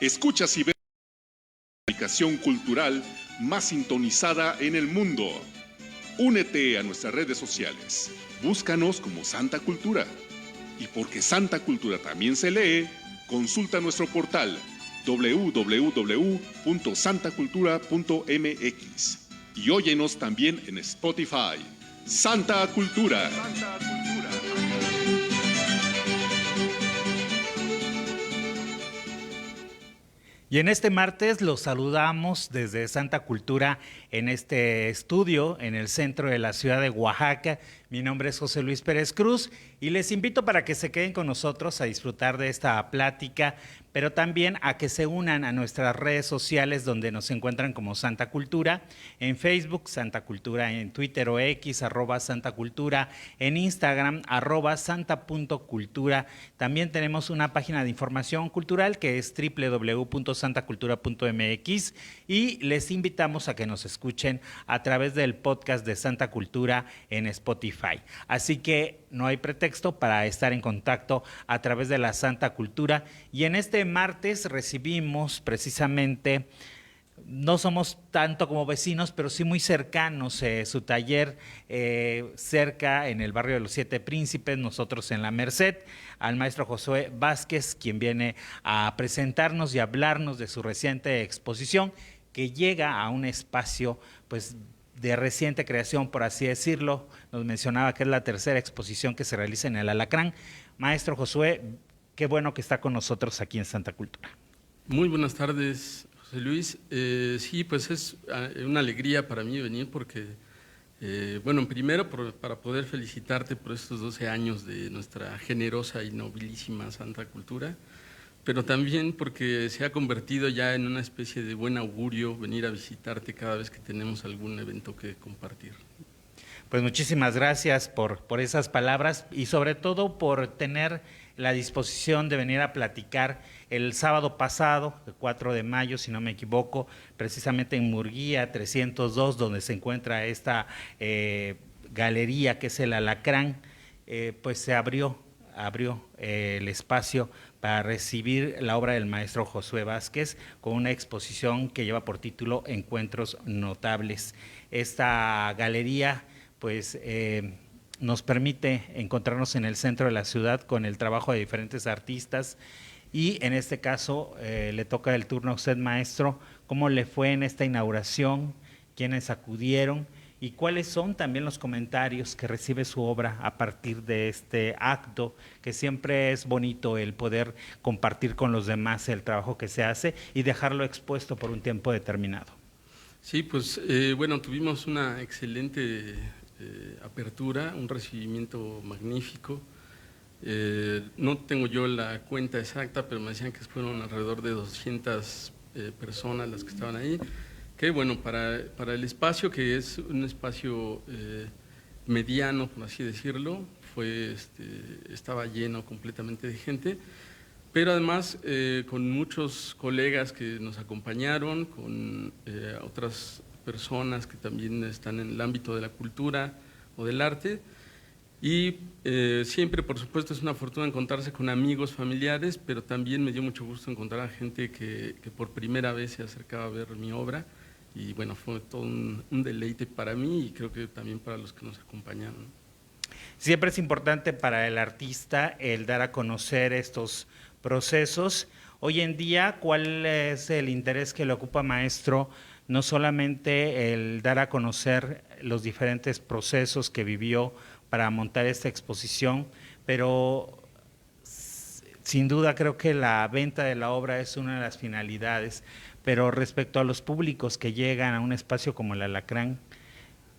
Escuchas y ves la comunicación cultural más sintonizada en el mundo. Únete a nuestras redes sociales. Búscanos como Santa Cultura. Y porque Santa Cultura también se lee, consulta nuestro portal www.santacultura.mx y óyenos también en Spotify. Santa Cultura. Santa Cultura. Y en este martes los saludamos desde Santa Cultura en este estudio en el centro de la ciudad de Oaxaca. Mi nombre es José Luis Pérez Cruz y les invito para que se queden con nosotros a disfrutar de esta plática, pero también a que se unan a nuestras redes sociales donde nos encuentran como Santa Cultura, en Facebook Santa Cultura, en Twitter o X @Santa Cultura, en Instagram @Santa.cultura. También tenemos una página de información cultural que es www.santacultura.mx y les invitamos a que nos escuchen a través del podcast de Santa Cultura en Spotify. Así que no hay pretexto para estar en contacto a través de la Santa Cultura. Y en este martes recibimos precisamente, no somos tanto como vecinos, pero sí muy cercanos, su taller cerca en el barrio de los Siete Príncipes, nosotros en la Merced, al maestro Josué Vázquez, quien viene a presentarnos y hablarnos de su reciente exposición, que llega a un espacio pues de reciente creación, por así decirlo. Nos mencionaba que es la tercera exposición que se realiza en el Alacrán. Maestro Josué, qué bueno que está con nosotros aquí en Santa Cultura. Muy buenas tardes, José Luis. Sí, pues es una alegría para mí venir porque, bueno, primero para poder felicitarte por estos 12 años de nuestra generosa y nobilísima Santa Cultura, pero también porque se ha convertido ya en una especie de buen augurio venir a visitarte cada vez que tenemos algún evento que compartir. Pues muchísimas gracias por esas palabras y sobre todo por tener la disposición de venir a platicar el sábado pasado, el 4 de mayo, si no me equivoco, precisamente en Murguía 302, donde se encuentra esta galería que es el Alacrán, pues se abrió el espacio para recibir la obra del maestro Josué Vázquez con una exposición que lleva por título Encuentros Notables. Esta galería pues nos permite encontrarnos en el centro de la ciudad con el trabajo de diferentes artistas y en este caso le toca el turno a usted, maestro. ¿Cómo le fue en esta inauguración? ¿Quiénes acudieron? ¿Y cuáles son también los comentarios que recibe su obra a partir de este acto, que siempre es bonito el poder compartir con los demás el trabajo que se hace y dejarlo expuesto por un tiempo determinado? Sí, pues bueno, tuvimos una excelente apertura, un recibimiento magnífico. No tengo yo la cuenta exacta, pero me decían que fueron alrededor de 200 personas las que estaban ahí. Que bueno, para el espacio, que es un espacio mediano, por así decirlo, estaba lleno completamente de gente, pero además con muchos colegas que nos acompañaron, con otras personas que también están en el ámbito de la cultura o del arte, y siempre, por supuesto, es una fortuna encontrarse con amigos, familiares, pero también me dio mucho gusto encontrar a gente que por primera vez se acercaba a ver mi obra. Y bueno, fue todo un deleite para mí y creo que también para los que nos acompañaron. Siempre es importante para el artista el dar a conocer estos procesos. Hoy en día, ¿cuál es el interés que le ocupa, maestro? No solamente el dar a conocer los diferentes procesos que vivió para montar esta exposición, pero sin duda creo que la venta de la obra es una de las finalidades. Pero respecto a los públicos que llegan a un espacio como el Alacrán,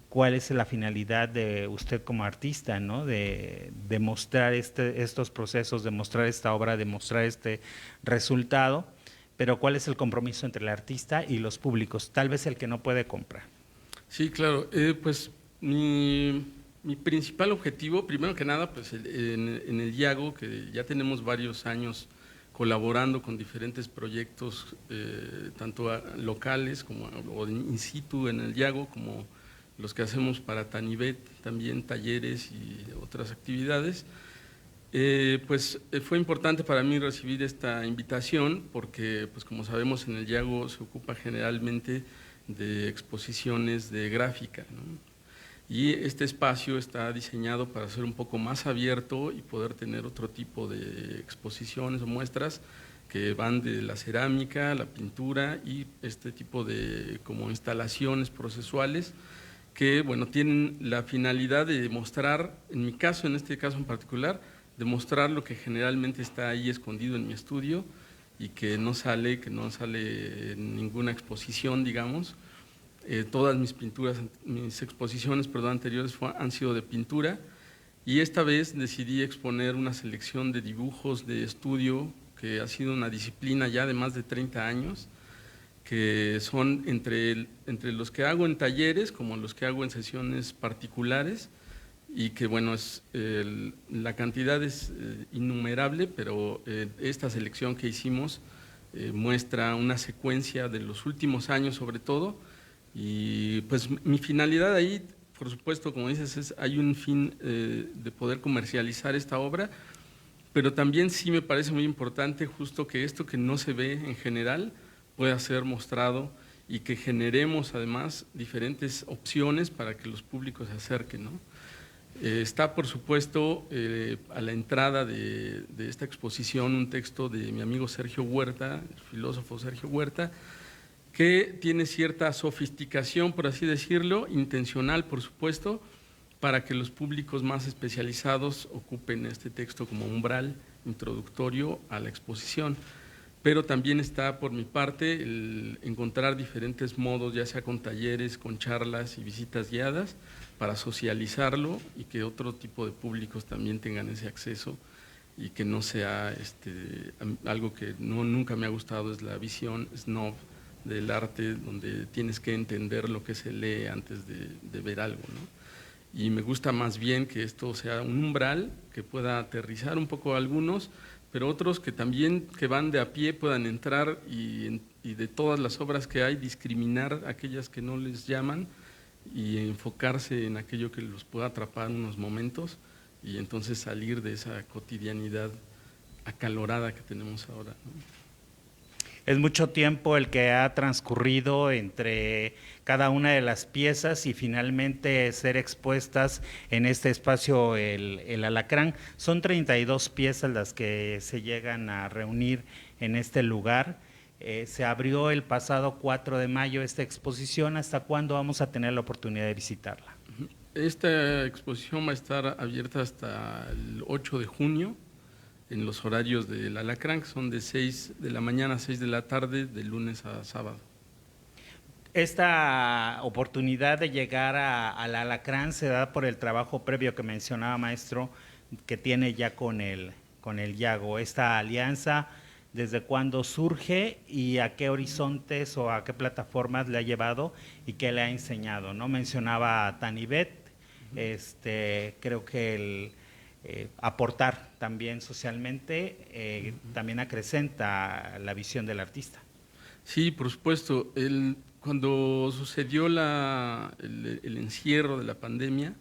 ¿cuál es la finalidad de usted como artista, ¿no? de mostrar estos procesos, de mostrar esta obra, de mostrar este resultado? Pero ¿cuál es el compromiso entre el artista y los públicos? Tal vez el que no puede comprar. Sí, claro. Pues mi principal objetivo, primero que nada, pues en el IAGO, que ya tenemos varios años colaborando con diferentes proyectos, tanto locales como o in situ en el IAGO, como los que hacemos para Tanibet, también talleres y otras actividades. Fue importante para mí recibir esta invitación porque, pues como sabemos, en el Yago se ocupa generalmente de exposiciones de gráfica, ¿no? Y este espacio está diseñado para ser un poco más abierto y poder tener otro tipo de exposiciones o muestras que van de la cerámica, la pintura y este tipo de como instalaciones procesuales que, bueno, tienen la finalidad de mostrar, en mi caso, en este caso en particular, demostrar lo que generalmente está ahí escondido en mi estudio y que no sale en ninguna exposición, digamos. Todas mis pinturas, mis exposiciones, perdón, anteriores han sido de pintura y esta vez decidí exponer una selección de dibujos de estudio que ha sido una disciplina ya de más de 30 años, que son entre los que hago en talleres como los que hago en sesiones particulares y que, bueno, la cantidad es innumerable, pero esta selección que hicimos muestra una secuencia de los últimos años sobre todo, y pues mi finalidad ahí, por supuesto, como dices, hay un fin de poder comercializar esta obra, pero también sí me parece muy importante justo que esto que no se ve en general pueda ser mostrado y que generemos además diferentes opciones para que los públicos se acerquen, ¿no? Está, por supuesto, a la entrada de esta exposición un texto de mi amigo Sergio Huerta, el filósofo Sergio Huerta, que tiene cierta sofisticación, por así decirlo, intencional, por supuesto, para que los públicos más especializados ocupen este texto como umbral introductorio a la exposición. Pero también está, por mi parte, el encontrar diferentes modos, ya sea con talleres, con charlas y visitas guiadas, para socializarlo y que otro tipo de públicos también tengan ese acceso y que no sea algo que nunca me ha gustado, es la visión snob del arte, donde tienes que entender lo que se lee antes de ver algo, ¿no? Y me gusta más bien que esto sea un umbral que pueda aterrizar un poco a algunos, pero otros que también que van de a pie puedan entrar y de todas las obras que hay, discriminar aquellas que no les llaman y enfocarse en aquello que los pueda atrapar unos momentos y entonces salir de esa cotidianidad acalorada que tenemos ahora, ¿no? Es mucho tiempo el que ha transcurrido entre cada una de las piezas y finalmente ser expuestas en este espacio el Alacrán. Son 32 piezas las que se llegan a reunir en este lugar. Se abrió el pasado 4 de mayo esta exposición. ¿Hasta cuándo vamos a tener la oportunidad de visitarla? Esta exposición va a estar abierta hasta el 8 de junio. En los horarios del Alacrán, que son de 6 de la mañana a 6 de la tarde, de lunes a sábado. Esta oportunidad de llegar al Alacrán se da por el trabajo previo que mencionaba, maestro, que tiene ya con el Yago. Esta alianza, ¿desde cuándo surge y a qué horizontes o a qué plataformas le ha llevado y qué le ha enseñado, ¿no? Mencionaba a Tanibet, creo que aportar también socialmente también acrecenta la visión del artista. Sí, por supuesto. Cuando sucedió el encierro de la pandemia,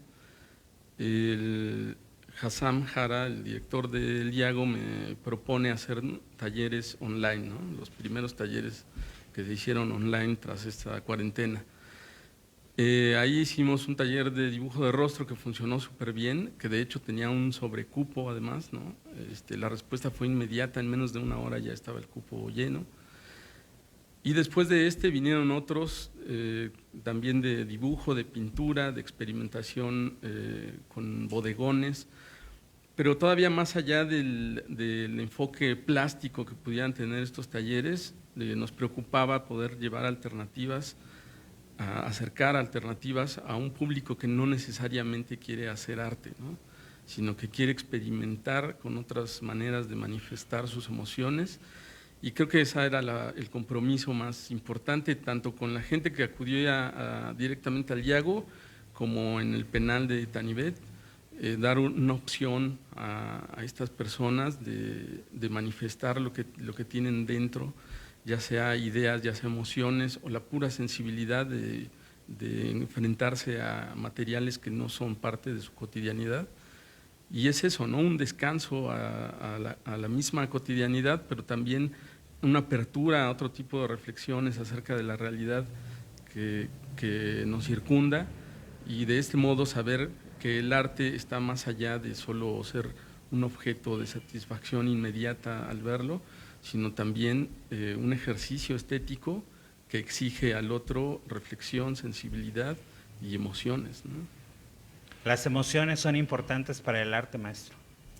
Hassam Jara, el director del Yago, me propone hacer talleres online, ¿no? Los primeros talleres que se hicieron online tras esta cuarentena. Ahí hicimos un taller de dibujo de rostro que funcionó súper bien, que de hecho tenía un sobrecupo además, ¿no? La respuesta fue inmediata, en menos de una hora ya estaba el cupo lleno. Y después de vinieron otros también de dibujo, de pintura, de experimentación con bodegones, pero todavía más allá del enfoque plástico que pudieran tener estos talleres, nos preocupaba poder llevar alternativas, a acercar alternativas a un público que no necesariamente quiere hacer arte, ¿no? Sino que quiere experimentar con otras maneras de manifestar sus emociones, y creo que ese era el compromiso más importante, tanto con la gente que acudió directamente al Yago como en el penal de Tanibet, dar una opción a estas personas de manifestar lo que tienen dentro, ya sea ideas, ya sea emociones o la pura sensibilidad de enfrentarse a materiales que no son parte de su cotidianidad Y es eso, ¿no? Un descanso a la misma cotidianidad, pero también una apertura a otro tipo de reflexiones acerca de la realidad que nos circunda, y de este modo saber que el arte está más allá de solo ser un objeto de satisfacción inmediata al verlo, sino también un ejercicio estético que exige al otro reflexión, sensibilidad y emociones, ¿no? Las emociones son importantes para el arte, maestro.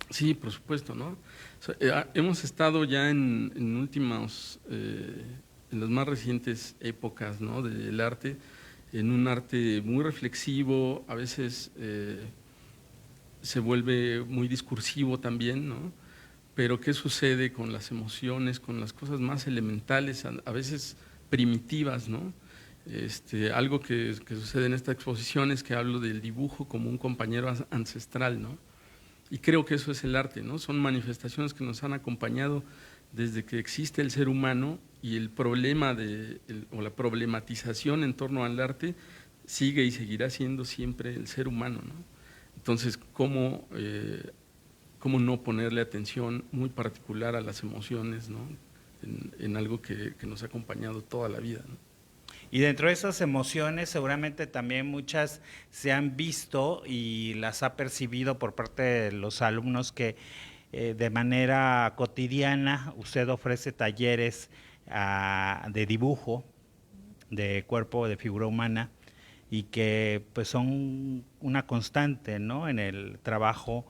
Sí, por supuesto, ¿no? O sea, hemos estado ya en últimos, en las más recientes épocas, ¿no?, del arte, en un arte muy reflexivo, a veces se vuelve muy discursivo también, ¿no? Pero ¿qué sucede con las emociones, con las cosas más elementales, a veces primitivas, ¿no? Algo que sucede en esta exposición es que hablo del dibujo como un compañero ancestral, ¿no? Y creo que eso es el arte, ¿no? Son manifestaciones que nos han acompañado desde que existe el ser humano, y el problema o la problematización en torno al arte sigue y seguirá siendo siempre el ser humano, ¿no? Entonces, ¿cómo no ponerle atención muy particular a las emociones, ¿no?, en algo que nos ha acompañado toda la vida, ¿no? Y dentro de esas emociones seguramente también muchas se han visto y las ha percibido por parte de los alumnos que de manera cotidiana usted ofrece talleres de dibujo, de cuerpo, de figura humana, y que pues son una constante, ¿no?, en el trabajo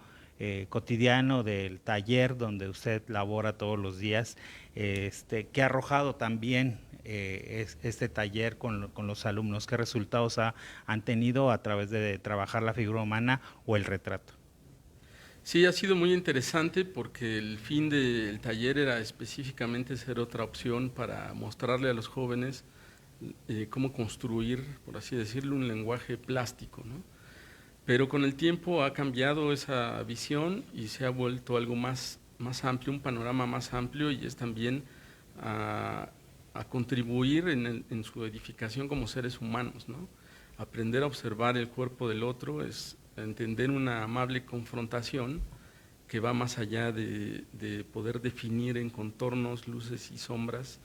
cotidiano del taller donde usted labora todos los días, que ha arrojado también este taller con los alumnos. ¿Qué resultados han tenido a través de trabajar la figura humana o el retrato? Sí, ha sido muy interesante porque el fin del taller era específicamente ser otra opción para mostrarle a los jóvenes cómo construir, por así decirlo, un lenguaje plástico, ¿no? Pero con el tiempo ha cambiado esa visión y se ha vuelto algo más amplio, un panorama más amplio, y es también a contribuir en su edificación como seres humanos, ¿no? Aprender a observar el cuerpo del otro es entender una amable confrontación que va más allá de poder definir en contornos, luces y sombras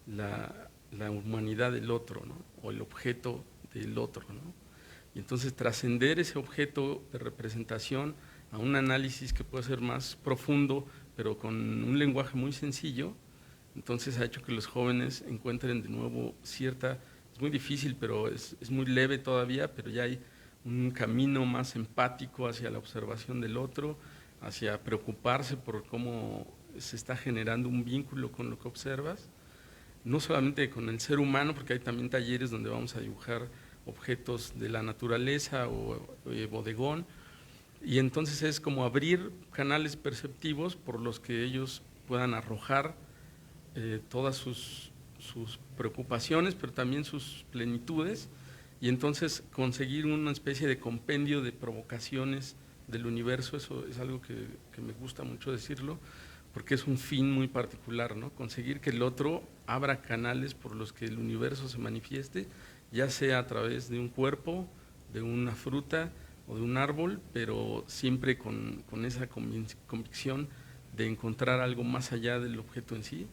la humanidad del otro, ¿no?, o el objeto del otro, ¿no? Y entonces trascender ese objeto de representación a un análisis que puede ser más profundo, pero con un lenguaje muy sencillo, entonces ha hecho que los jóvenes encuentren de nuevo es muy difícil, pero es muy leve todavía, pero ya hay un camino más empático hacia la observación del otro, hacia preocuparse por cómo se está generando un vínculo con lo que observas, no solamente con el ser humano, porque hay también talleres donde vamos a dibujar objetos de la naturaleza o bodegón, y entonces es como abrir canales perceptivos por los que ellos puedan arrojar todas sus preocupaciones, pero también sus plenitudes, y entonces conseguir una especie de compendio de provocaciones del universo. Eso es algo que me gusta mucho decirlo, porque es un fin muy particular, ¿no? Conseguir que el otro abra canales por los que el universo se manifieste, ya sea a través de un cuerpo, de una fruta o de un árbol, pero siempre con esa convicción de encontrar algo más allá del objeto en sí,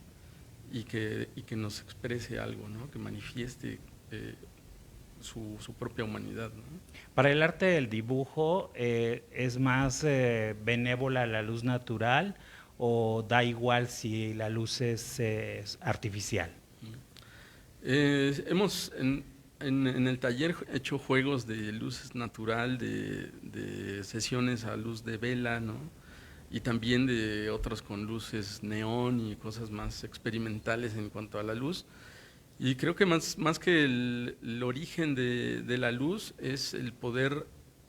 y que nos exprese algo, ¿no?, que manifieste su propia humanidad, ¿no? Para el arte del dibujo, ¿es más benévola la luz natural o da igual si la luz es artificial? Hemos en el taller hecho juegos de luz natural, de sesiones a luz de vela, ¿no?, y también de otros con luces neón y cosas más experimentales en cuanto a la luz. Y creo que más que el origen de la luz es el poder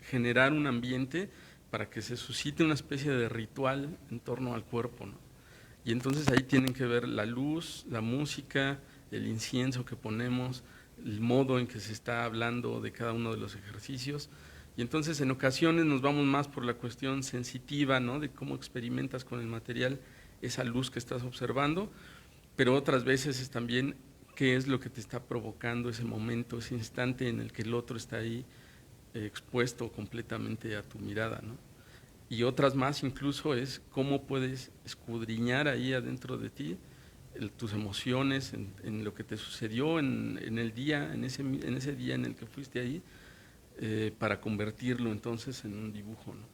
generar un ambiente para que se suscite una especie de ritual en torno al cuerpo, ¿no? Y entonces ahí tienen que ver la luz, la música, el incienso que ponemos, el modo en que se está hablando de cada uno de los ejercicios. Y entonces en ocasiones nos vamos más por la cuestión sensitiva, ¿no?, de cómo experimentas con el material esa luz que estás observando, pero otras veces es también qué es lo que te está provocando ese momento, ese instante en el que el otro está ahí expuesto completamente a tu mirada, ¿no? y otras más incluso es cómo puedes escudriñar ahí adentro de ti tus emociones, en lo que te sucedió en el día, en ese día en el que fuiste ahí, para convertirlo entonces en un dibujo, ¿no?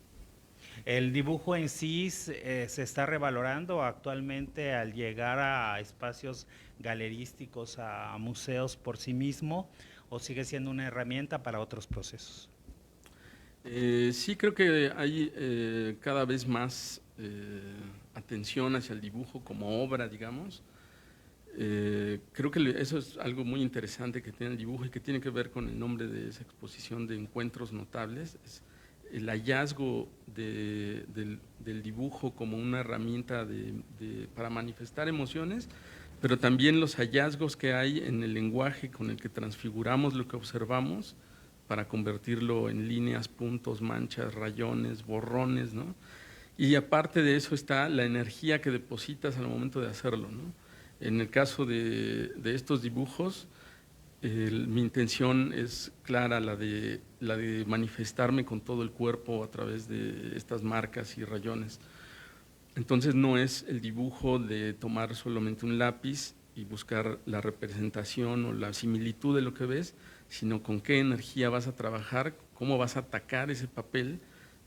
¿El dibujo en sí se está revalorando actualmente al llegar a espacios galerísticos, a museos por sí mismo, o sigue siendo una herramienta para otros procesos? Sí, creo que hay cada vez más atención hacia el dibujo como obra, digamos. Creo que eso es algo muy interesante que tiene el dibujo y que tiene que ver con el nombre de esa exposición de encuentros notables. Es el hallazgo del dibujo como una herramienta para manifestar emociones, pero también los hallazgos que hay en el lenguaje con el que transfiguramos lo que observamos para convertirlo en líneas, puntos, manchas, rayones, borrones, ¿no? Y aparte de eso está la energía que depositas al momento de hacerlo, ¿no? En el caso de estos dibujos, mi intención es clara, la de manifestarme con todo el cuerpo a través de estas marcas y rayones. Entonces no es el dibujo de tomar solamente un lápiz y buscar la representación o la similitud de lo que ves, sino con qué energía vas a trabajar, cómo vas a atacar ese papel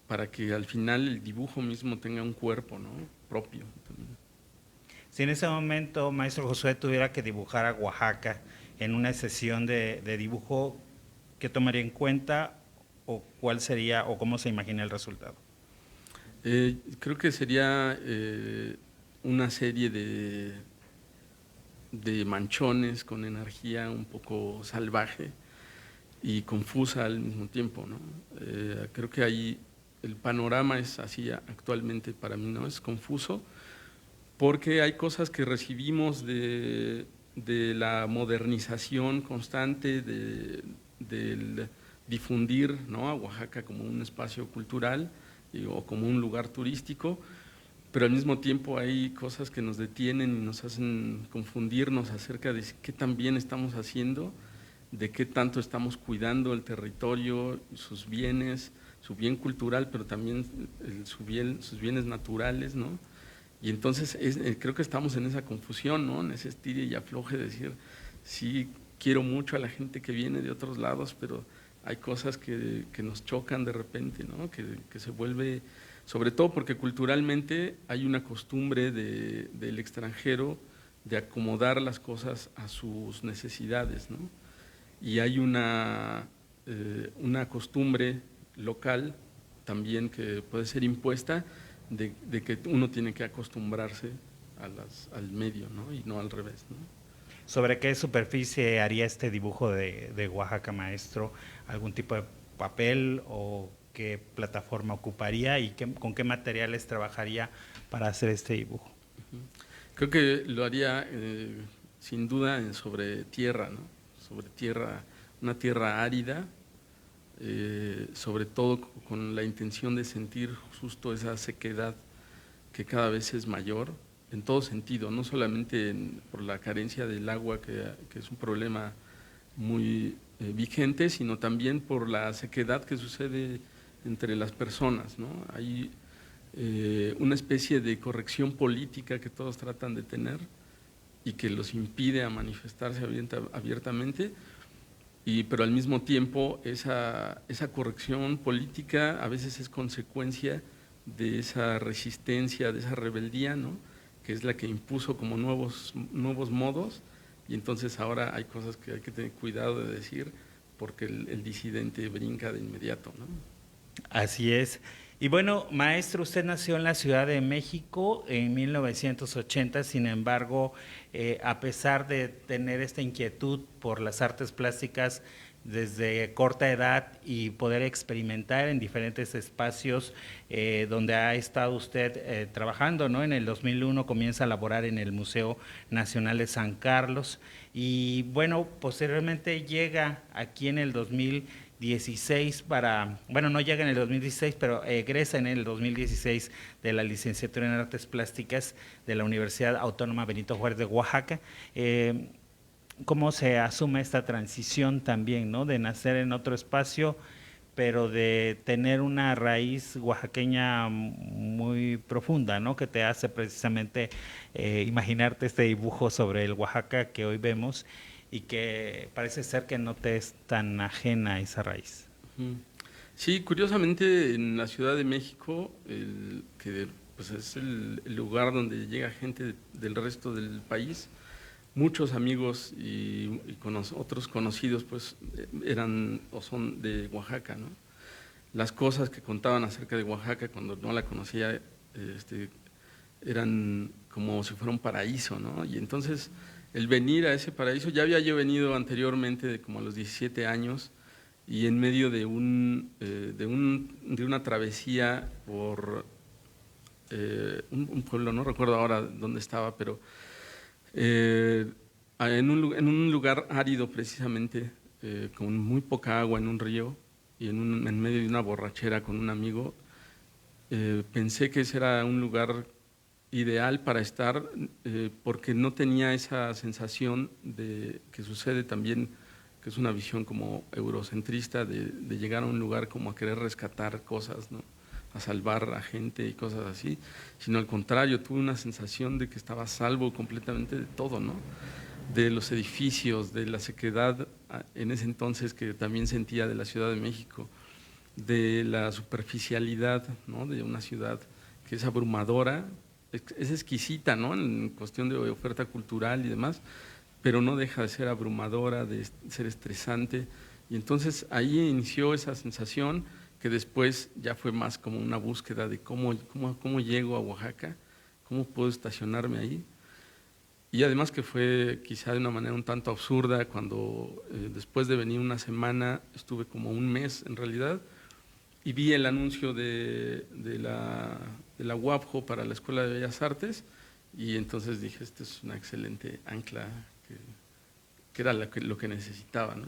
para que al final el dibujo mismo tenga un cuerpo, ¿no?, propio. Si en ese momento, maestro Josué, tuviera que dibujar a Oaxaca en una sesión de dibujo, ¿qué tomaría en cuenta o cuál sería o cómo se imagina el resultado? Creo que sería una serie de manchones con energía un poco salvaje y confusa al mismo tiempo, ¿no? Creo que ahí el panorama es así actualmente para mí, ¿no? Es confuso porque hay cosas que recibimos de la modernización constante, del difundir, ¿no?, a Oaxaca como un espacio cultural o como un lugar turístico, pero al mismo tiempo hay cosas que nos detienen y nos hacen confundirnos acerca de qué tan bien estamos haciendo, de qué tanto estamos cuidando el territorio, sus bienes, su bien cultural, pero también sus bienes naturales, ¿no? Y entonces creo que estamos en esa confusión, ¿no?, en ese estire y afloje de decir, sí, quiero mucho a la gente que viene de otros lados, pero hay cosas que nos chocan de repente, ¿no?, que se vuelve, sobre todo porque culturalmente hay una costumbre del extranjero de acomodar las cosas a sus necesidades, ¿no? Y hay una costumbre local también que puede ser impuesta de que uno tiene que acostumbrarse al medio, ¿no?, y no al revés, ¿no? ¿Sobre qué superficie haría este dibujo de Oaxaca, maestro? ¿Algún tipo de papel o qué plataforma ocuparía y con qué materiales trabajaría para hacer este dibujo? Creo que lo haría sin duda sobre tierra, ¿no?, sobre tierra, una tierra árida, sobre todo con la intención de sentir justo esa sequedad que cada vez es mayor en todo sentido, no solamente por la carencia del agua, que es un problema muy vigente, sino también por la sequedad que sucede entre las personas, ¿no? Hay una especie de corrección política que todos tratan de tener y que los impide a manifestarse abiertamente, pero al mismo tiempo esa corrección política a veces es consecuencia de esa resistencia, de esa rebeldía, ¿no?, que es la que impuso como nuevos modos, y entonces ahora hay cosas que hay que tener cuidado de decir porque el disidente brinca de inmediato, ¿no? Así es. Y bueno, maestro, usted nació en la Ciudad de México en 1980, sin embargo, a pesar de tener esta inquietud por las artes plásticas desde corta edad y poder experimentar en diferentes espacios donde ha estado usted trabajando, ¿no? En el 2001 comienza a laborar en el Museo Nacional de San Carlos y bueno, posteriormente llega aquí en el 2016 no llega en el 2016, pero egresa en el 2016 de la licenciatura en Artes Plásticas de la Universidad Autónoma Benito Juárez de Oaxaca. ¿Cómo se asume esta transición también, ¿no?, de nacer en otro espacio, pero de tener una raíz oaxaqueña muy profunda, ¿no? Que te hace precisamente imaginarte este dibujo sobre el Oaxaca que hoy vemos y que parece ser que no te es tan ajena esa raíz. Ujú. Sí, curiosamente en la Ciudad de México, que pues es el lugar donde llega gente del resto del país, muchos amigos y otros conocidos pues eran o son de Oaxaca, ¿no? Las cosas que contaban acerca de Oaxaca cuando no la conocía este, eran como si fuera un paraíso, ¿no? Y entonces el venir a ese paraíso, ya había yo venido anteriormente, como a los 17 años, y en medio de una travesía por un pueblo, no recuerdo ahora dónde estaba, pero en un lugar árido precisamente, con muy poca agua en un río y en medio de una borrachera con un amigo, pensé que ese era un lugar ideal para estar, porque no tenía esa sensación de que sucede también, que es una visión como eurocentrista de llegar a un lugar como a querer rescatar cosas, ¿no? A salvar a gente y cosas así, sino al contrario, tuve una sensación de que estaba a salvo completamente de todo, ¿no? De los edificios, de la sequedad en ese entonces que también sentía de la Ciudad de México, de la superficialidad, ¿no? De una ciudad que es abrumadora, es exquisita, ¿no? En cuestión de oferta cultural y demás, pero no deja de ser abrumadora, de ser estresante. Y entonces ahí inició esa sensación que después ya fue más como una búsqueda de cómo llego a Oaxaca, cómo puedo estacionarme ahí. Y además que fue quizá de una manera un tanto absurda cuando después de venir una semana, estuve como un mes en realidad, y vi el anuncio de la UAPJO para la Escuela de Bellas Artes, y entonces dije, este es una excelente ancla que era lo que necesitaba, ¿no?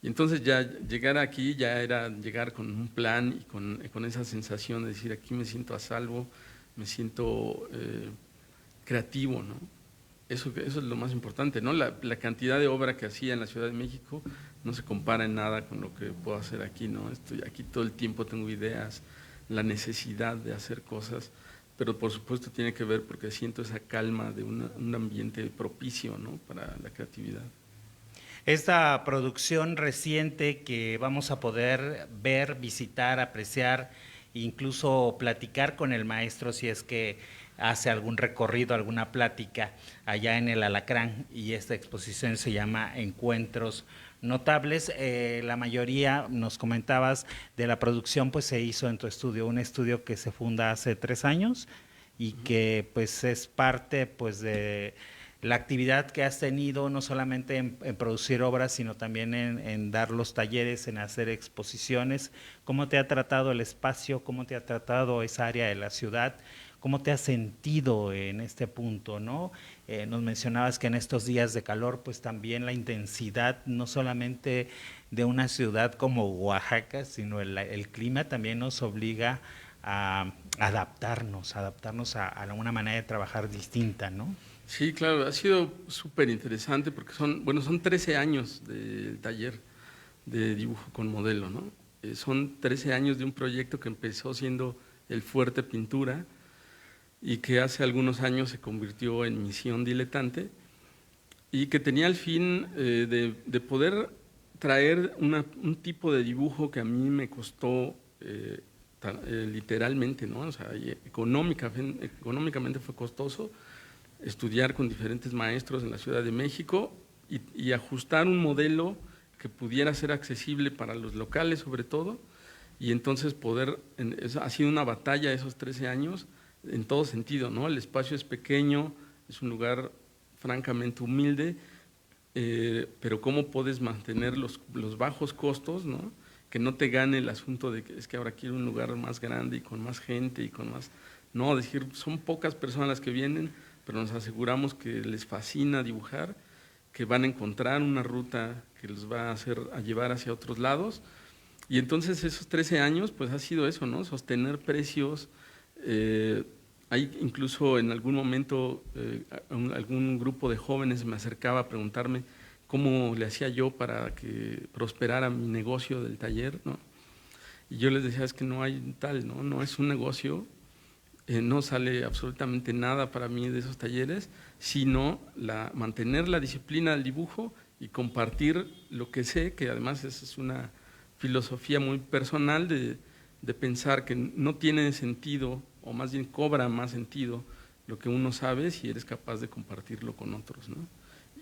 Y entonces ya llegar aquí ya era llegar con un plan y con esa sensación de decir, aquí me siento a salvo, me siento creativo, ¿no? Eso es lo más importante, ¿no? La cantidad de obra que hacía en la Ciudad de México no se compara en nada con lo que puedo hacer aquí, ¿no? Estoy aquí todo el tiempo, tengo ideas, la necesidad de hacer cosas, pero por supuesto tiene que ver porque siento esa calma de un ambiente propicio, ¿no? Para la creatividad. Esta producción reciente que vamos a poder ver, visitar, apreciar, incluso platicar con el maestro si es que hace algún recorrido, alguna plática allá en el Alacrán, y esta exposición se llama Encuentros Notables. La mayoría, nos comentabas, de la producción pues se hizo en tu estudio, un estudio que se funda hace 3 años y que pues es parte pues de la actividad que has tenido, no solamente en producir obras, sino también en dar los talleres, en hacer exposiciones. ¿Cómo te ha tratado el espacio? ¿Cómo te ha tratado esa área de la ciudad? ¿Cómo te has sentido en este punto, no? Nos mencionabas que en estos días de calor, pues también la intensidad, no solamente de una ciudad como Oaxaca, sino el clima también nos obliga a adaptarnos a una manera de trabajar distinta, ¿no? Sí, claro, ha sido súper interesante porque son 13 años del taller de dibujo con modelo, ¿no? Son 13 años de un proyecto que empezó siendo el Fuerte Pintura y que hace algunos años se convirtió en Misión Diletante y que tenía el fin de poder traer un tipo de dibujo que a mí me costó literalmente, ¿no? O sea, económicamente fue costoso estudiar con diferentes maestros en la Ciudad de México y ajustar un modelo que pudiera ser accesible para los locales sobre todo, y entonces ha sido una batalla esos 13 años en todo sentido, ¿no? El espacio es pequeño, es un lugar francamente humilde, pero cómo puedes mantener los bajos costos, ¿no? Que no te gane el asunto de que es que ahora quiero un lugar más grande y con más gente y con más… No, decir, son pocas personas las que vienen, pero nos aseguramos que les fascina dibujar, que van a encontrar una ruta que los va a llevar hacia otros lados. Y entonces esos 13 años, pues ha sido eso, ¿no? Sostener precios. Hay incluso en algún momento algún grupo de jóvenes me acercaba a preguntarme cómo le hacía yo para que prosperara mi negocio del taller, ¿no? Y yo les decía, es que no hay tal, no es un negocio, no sale absolutamente nada para mí de esos talleres, sino mantener la disciplina del dibujo y compartir lo que sé, que además es una filosofía muy personal de pensar que no tiene sentido, o más bien cobra más sentido lo que uno sabe si eres capaz de compartirlo con otros, ¿no?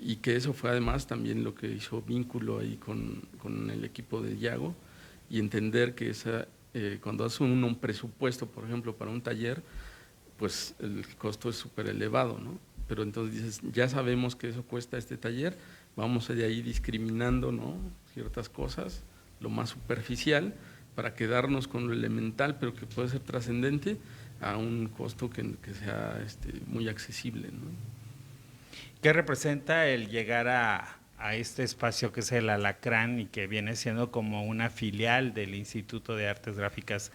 Y que eso fue además también lo que hizo vínculo ahí con el equipo de Yago, y entender que cuando hace uno un presupuesto, por ejemplo, para un taller, pues el costo es súper elevado, ¿no? Pero entonces dices, ya sabemos que eso cuesta este taller, vamos de ahí discriminando, ¿no?, ciertas cosas, lo más superficial, para quedarnos con lo elemental, pero que puede ser trascendente, a un costo que sea muy accesible, ¿no? ¿Qué representa el llegar a este espacio que es el Alacrán y que viene siendo como una filial del Instituto de Artes Gráficas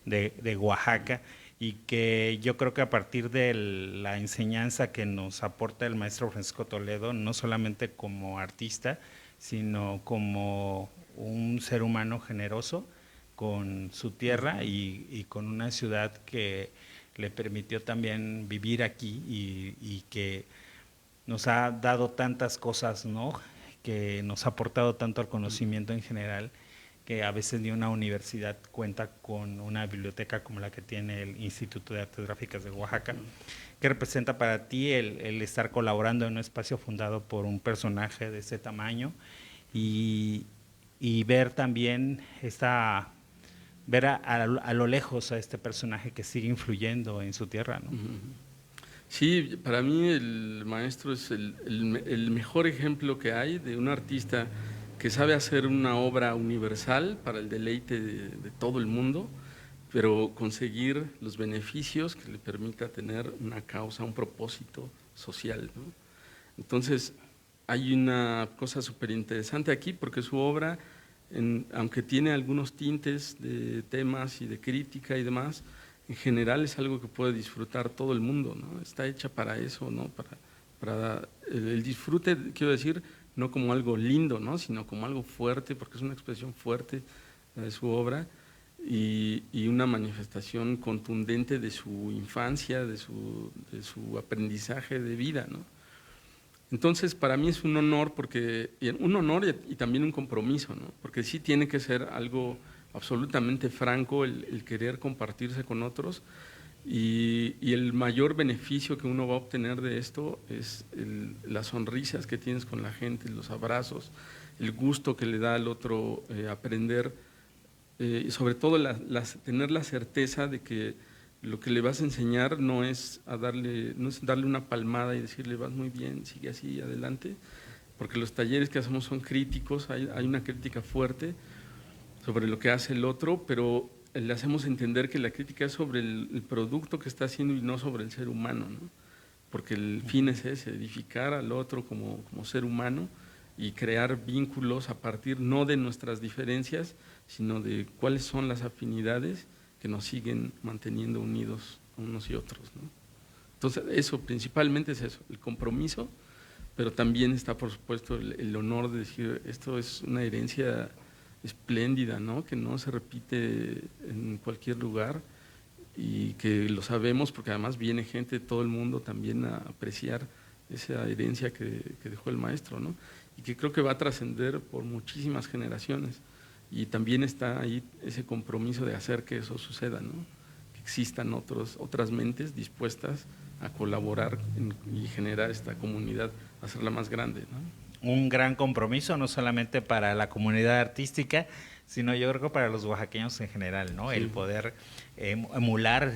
de Oaxaca? Y que yo creo que a partir de la enseñanza que nos aporta el maestro Francisco Toledo, no solamente como artista, sino como un ser humano generoso con su tierra y con una ciudad que le permitió también vivir aquí y que nos ha dado tantas cosas, ¿no?, que nos ha aportado tanto al conocimiento en general, que a veces ni una universidad cuenta con una biblioteca como la que tiene el Instituto de Artes Gráficas de Oaxaca. ¿Qué representa para ti el estar colaborando en un espacio fundado por un personaje de ese tamaño y ver también ver a lo lejos a este personaje que sigue influyendo en su tierra, ¿no? Sí, para mí el maestro es el mejor ejemplo que hay de un artista que sabe hacer una obra universal para el deleite de todo el mundo, pero conseguir los beneficios que le permita tener una causa, un propósito social, ¿no? Entonces, hay una cosa súper interesante aquí, porque su obra, aunque tiene algunos tintes de temas y de crítica y demás, en general es algo que puede disfrutar todo el mundo, ¿no? Está hecha para eso, ¿no? Para el disfrute, quiero decir, no como algo lindo, ¿no?, sino como algo fuerte, porque es una expresión fuerte de su obra y una manifestación contundente de su infancia, de su aprendizaje de vida, ¿no? Entonces, para mí es un honor, y también un compromiso, ¿no?, porque sí tiene que ser algo absolutamente franco el querer compartirse con otros, y el mayor beneficio que uno va a obtener de esto es las sonrisas que tienes con la gente, los abrazos, el gusto que le da al otro aprender, y sobre todo tener la certeza de que lo que le vas a enseñar no es darle una palmada y decirle vas muy bien, sigue así, adelante, porque los talleres que hacemos son críticos, hay una crítica fuerte sobre lo que hace el otro, pero le hacemos entender que la crítica es sobre el producto que está haciendo y no sobre el ser humano, ¿no? Porque el fin es ese, edificar al otro como ser humano y crear vínculos a partir no de nuestras diferencias, sino de cuáles son las afinidades que nos siguen manteniendo unidos unos y otros, ¿no? Entonces, eso principalmente es eso, el compromiso, pero también está, por supuesto, el honor de decir, esto es una herencia espléndida, ¿no?, que no se repite en cualquier lugar y que lo sabemos porque además viene gente de todo el mundo también a apreciar esa herencia que dejó el maestro, ¿no?, y que creo que va a trascender por muchísimas generaciones, y también está ahí ese compromiso de hacer que eso suceda, ¿no?, que existan otras mentes dispuestas a colaborar y generar esta comunidad, hacerla más grande, ¿no? Un gran compromiso, no solamente para la comunidad artística, sino yo creo que para los oaxaqueños en general, ¿no? Sí. El poder emular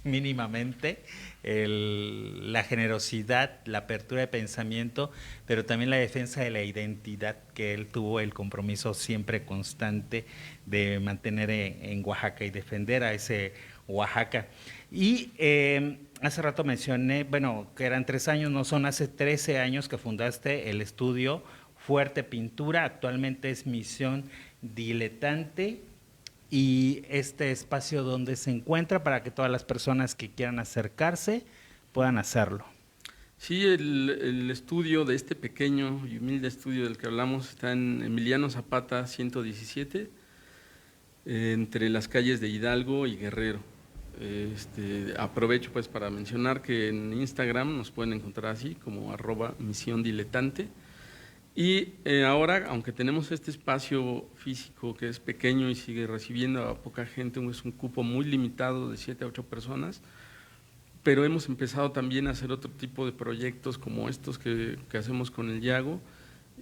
mínimamente la generosidad, la apertura de pensamiento, pero también la defensa de la identidad que él tuvo, el compromiso siempre constante de mantener en Oaxaca y defender a ese Oaxaca. Y hace rato mencioné, bueno, que eran 3 años, no son, hace 13 años que fundaste el estudio Fuerte Pintura, actualmente es Misión Diletante, y este espacio donde se encuentra para que todas las personas que quieran acercarse puedan hacerlo. Sí, el estudio de este pequeño y humilde estudio del que hablamos está en Emiliano Zapata 117, entre las calles de Hidalgo y Guerrero. Aprovecho pues para mencionar que en Instagram nos pueden encontrar así como @misiondiletante. Y ahora, aunque tenemos este espacio físico que es pequeño y sigue recibiendo a poca gente, es un cupo muy limitado de 7 a 8 personas, pero hemos empezado también a hacer otro tipo de proyectos como estos que hacemos con el Yago,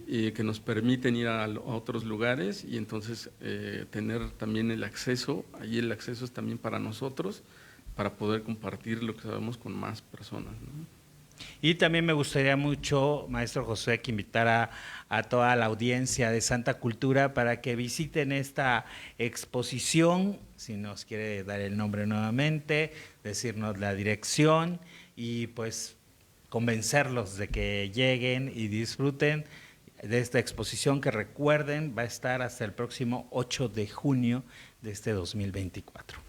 que nos permiten ir a otros lugares y entonces tener también el acceso. Ahí el acceso es también para nosotros, para poder compartir lo que sabemos con más personas, ¿no? Y también me gustaría mucho, maestro José, que invitara a toda la audiencia de Santa Cultura para que visiten esta exposición, si nos quiere dar el nombre nuevamente, decirnos la dirección y pues convencerlos de que lleguen y disfruten de esta exposición que, recuerden, va a estar hasta el próximo 8 de junio de este 2024.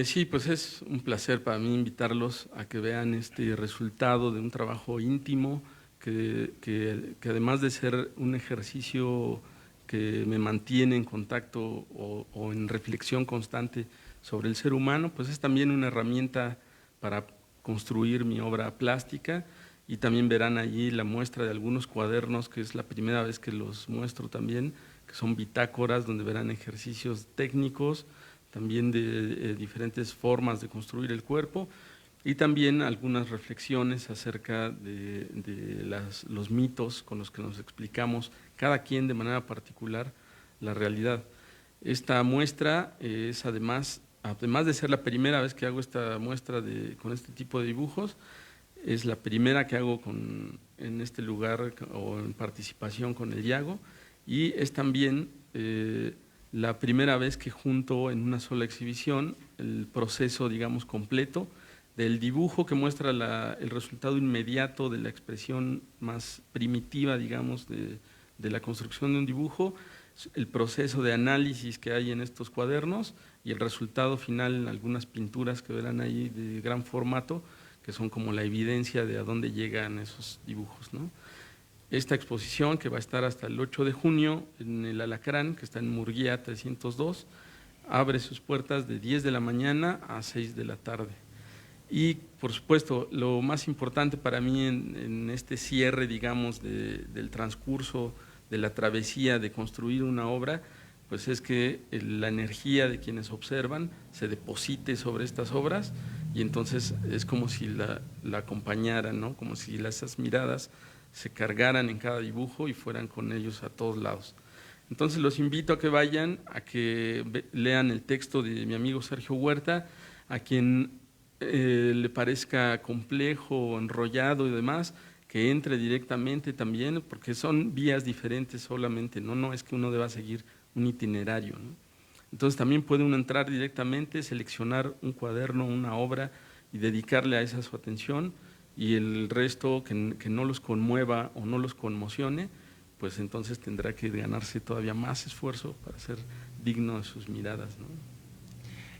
Sí, pues es un placer para mí invitarlos a que vean este resultado de un trabajo íntimo que además de ser un ejercicio que me mantiene en contacto o en reflexión constante sobre el ser humano, pues es también una herramienta para construir mi obra plástica. Y también verán allí la muestra de algunos cuadernos, que es la primera vez que los muestro también, que son bitácoras donde verán ejercicios técnicos, también de diferentes formas de construir el cuerpo y también algunas reflexiones acerca de los mitos con los que nos explicamos cada quien de manera particular la realidad. Esta muestra es además de ser la primera vez que hago esta muestra con este tipo de dibujos, es la primera que hago en este lugar o en participación con el Yago, y es también la primera vez que junto en una sola exhibición el proceso, digamos, completo del dibujo que muestra el resultado inmediato de la expresión más primitiva, digamos, de la construcción de un dibujo, el proceso de análisis que hay en estos cuadernos y el resultado final en algunas pinturas que verán ahí de gran formato, que son como la evidencia de a dónde llegan esos dibujos, ¿no? Esta exposición, que va a estar hasta el 8 de junio en el Alacrán, que está en Murguía 302, abre sus puertas de 10 de la mañana a 6 de la tarde. Y, por supuesto, lo más importante para mí en este cierre, digamos, del transcurso de la travesía de construir una obra, pues es que la energía de quienes observan se deposite sobre estas obras y entonces es como si la acompañaran, ¿no? Como si esas miradas se cargaran en cada dibujo y fueran con ellos a todos lados. Entonces los invito a que vayan, a que lean el texto de mi amigo Sergio Huerta, a quien le parezca complejo, enrollado y demás, que entre directamente también, porque son vías diferentes solamente, no es que uno deba seguir un itinerario, ¿no? Entonces también puede uno entrar directamente, seleccionar un cuaderno, una obra y dedicarle a esa su atención, y el resto que no los conmueva o no los conmocione, pues entonces tendrá que ganarse todavía más esfuerzo para ser digno de sus miradas, ¿no?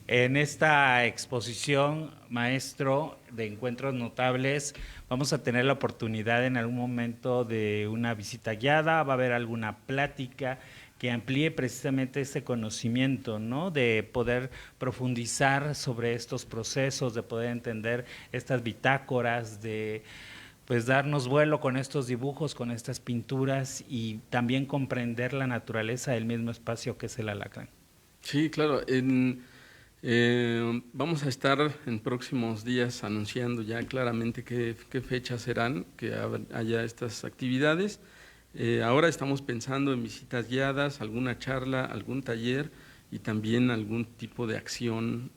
En esta exposición, maestro, de Encuentros Notables, vamos a tener la oportunidad en algún momento de una visita guiada, va a haber alguna plática que amplíe precisamente este conocimiento, ¿no? De poder profundizar sobre estos procesos, de poder entender estas bitácoras, de pues darnos vuelo con estos dibujos, con estas pinturas y también comprender la naturaleza del mismo espacio que es el Alacrán. Sí, claro. Vamos a estar en próximos días anunciando ya claramente qué fechas serán, que haya estas actividades. Ahora estamos pensando en visitas guiadas, alguna charla, algún taller y también algún tipo de acción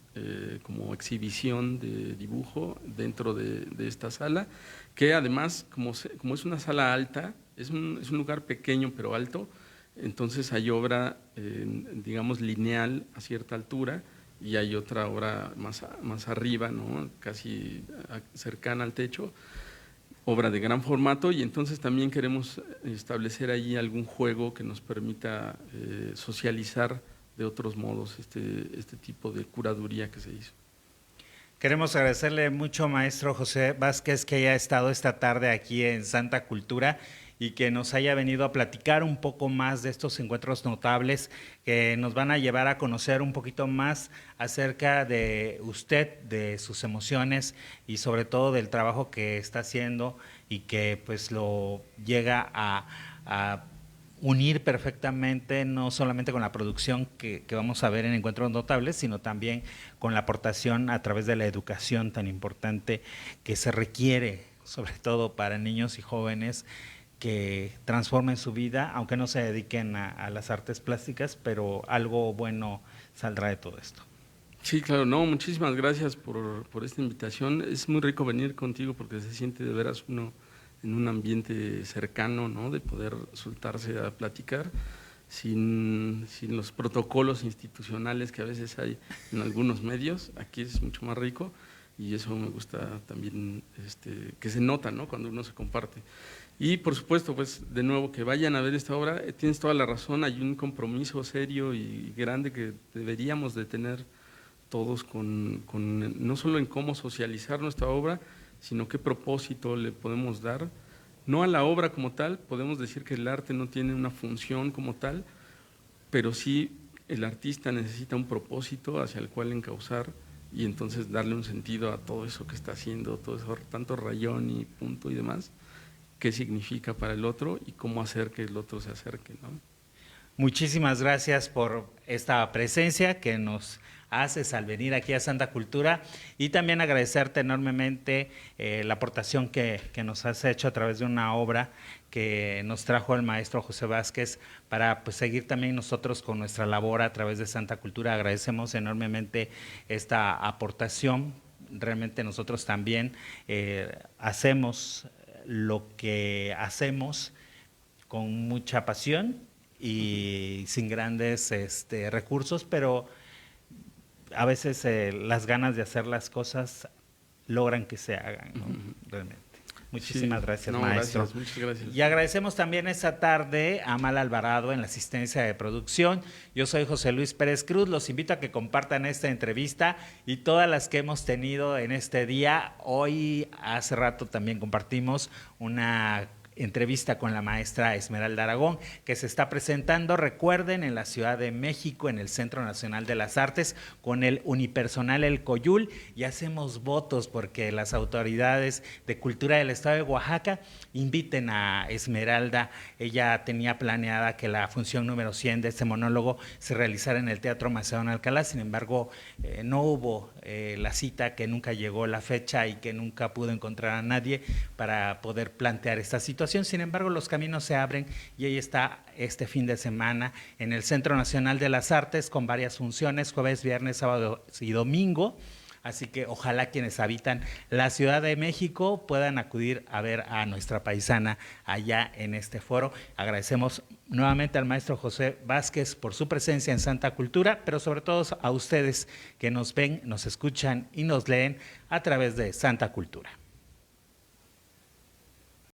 como exhibición de dibujo dentro de esta sala, que además, como es una sala alta, es un lugar pequeño pero alto, entonces hay obra, digamos, lineal a cierta altura y hay otra obra más arriba, ¿no? Casi cercana al techo, obra de gran formato, y entonces también queremos establecer allí algún juego que nos permita socializar de otros modos este tipo de curaduría que se hizo. Queremos agradecerle mucho, maestro José Vázquez, que haya estado esta tarde aquí en Santa Cultura y que nos haya venido a platicar un poco más de estos encuentros notables que nos van a llevar a conocer un poquito más acerca de usted, de sus emociones y sobre todo del trabajo que está haciendo y que pues lo llega a unir perfectamente, no solamente con la producción que vamos a ver en Encuentros Notables, sino también con la aportación a través de la educación tan importante que se requiere, sobre todo para niños y jóvenes que transformen su vida, aunque no se dediquen a las artes plásticas, pero algo bueno saldrá de todo esto. Sí, claro, no, muchísimas gracias por esta invitación. Es muy rico venir contigo porque se siente de veras uno en un ambiente cercano, ¿no? De poder soltarse a platicar sin los protocolos institucionales que a veces hay en algunos medios. Aquí es mucho más rico y eso me gusta también, que se nota, ¿no? Cuando uno se comparte. Y por supuesto, pues de nuevo, que vayan a ver esta obra. Tienes toda la razón, hay un compromiso serio y grande que deberíamos de tener todos no solo en cómo socializar nuestra obra, sino qué propósito le podemos dar, no a la obra como tal. Podemos decir que el arte no tiene una función como tal, pero sí el artista necesita un propósito hacia el cual encauzar y entonces darle un sentido a todo eso que está haciendo, todo eso, tanto rayón y punto y demás, qué significa para el otro y cómo hacer que el otro se acerque, ¿no? Muchísimas gracias por esta presencia que nos haces al venir aquí a Santa Cultura y también agradecerte enormemente la aportación que nos has hecho a través de una obra que nos trajo el maestro José Vázquez para pues, seguir también nosotros con nuestra labor a través de Santa Cultura. Agradecemos enormemente esta aportación. Realmente nosotros también hacemos lo que hacemos con mucha pasión y sin grandes recursos, pero a veces las ganas de hacer las cosas logran que se hagan, ¿no? Realmente. Muchísimas gracias, maestro. Gracias, muchas gracias. Y agradecemos también esta tarde a Amala Alvarado en la asistencia de producción. Yo soy José Luis Pérez Cruz. Los invito a que compartan esta entrevista y todas las que hemos tenido en este día. Hoy, hace rato, también compartimos una entrevista con la maestra Esmeralda Aragón, que se está presentando, recuerden, en la Ciudad de México, en el Centro Nacional de las Artes, con el unipersonal El Coyul, y hacemos votos porque las autoridades de cultura del estado de Oaxaca inviten a Esmeralda. Ella tenía planeada que la función número 100 de este monólogo se realizara en el Teatro Macedón Alcalá, sin embargo, no hubo la cita, que nunca llegó la fecha y que nunca pudo encontrar a nadie para poder plantear esta situación. Sin embargo, los caminos se abren y ella está este fin de semana en el Centro Nacional de las Artes con varias funciones, jueves, viernes, sábado y domingo. Así que ojalá quienes habitan la Ciudad de México puedan acudir a ver a nuestra paisana allá en este foro. Agradecemos nuevamente al maestro José Vázquez por su presencia en Santa Cultura, pero sobre todo a ustedes que nos ven, nos escuchan y nos leen a través de Santa Cultura.